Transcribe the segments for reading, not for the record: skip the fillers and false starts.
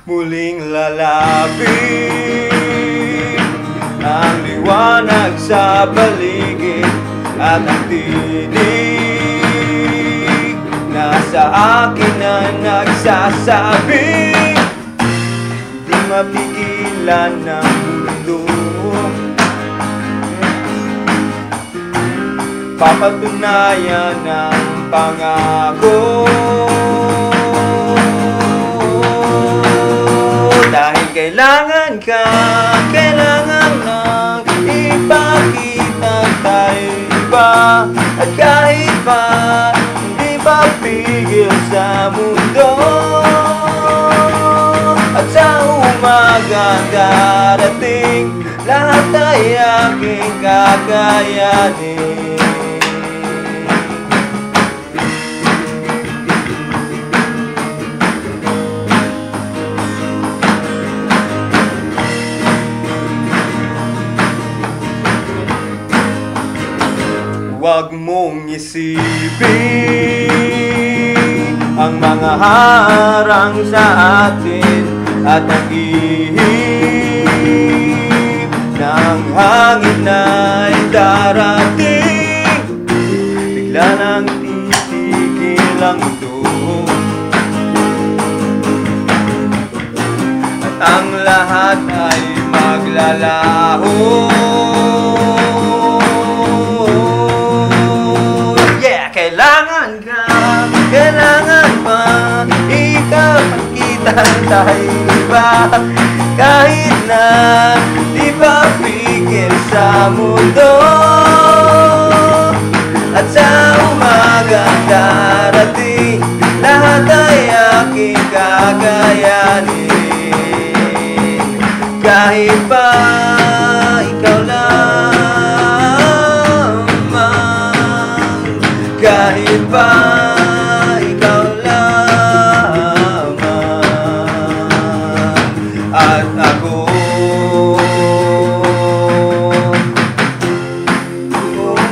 muling lalapit ang liwanag sa paligid at ang tinig nasa akin na nagsasabi di mapigilan ng mundo. Papatunayan ang pangako dahil kailangan ka, kailangan nang ipakita tayo iba. At kahit pa hindi pa pigil sa mundo, at sa umagang darating lahat ay aking kakayanin. Huwag mong isipin ang mga harang sa atin at ang ihip ng hangin na'y darating. Bigla nang titigil ang mundo at ang lahat ay maglalaho. Kailangan ka, kailangan pa ipakita tayo iba. Kahit na di pa pigil sa mundo, at sa umagang darating lahat ay aking kakayanin. Kahit pa ikaw lang, kahit pa ikaw lamang at ako,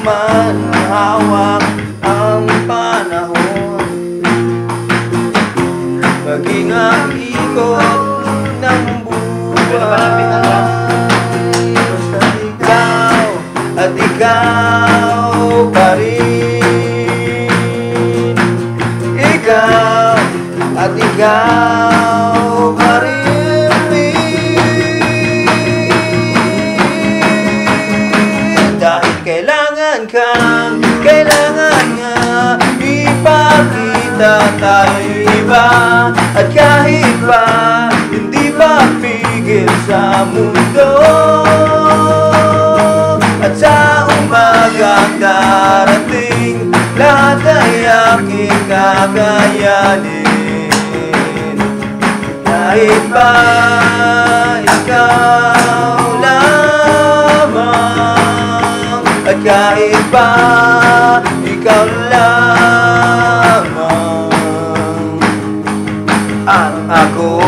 man hawak ang panahon, maging ang ikot ng buhay. Basta't ikaw at ikaw pa rin, ikaw at ikaw pa rin. Dahil kailangan kang, kailangan nga ipakita tayo iba. At kahit pa hindi pa pigil sa mundo, at sa umagang darating lahat ay aking kakayanin. Kahit pa ikaw lamang, at kahit pa ikaw lamang at ako.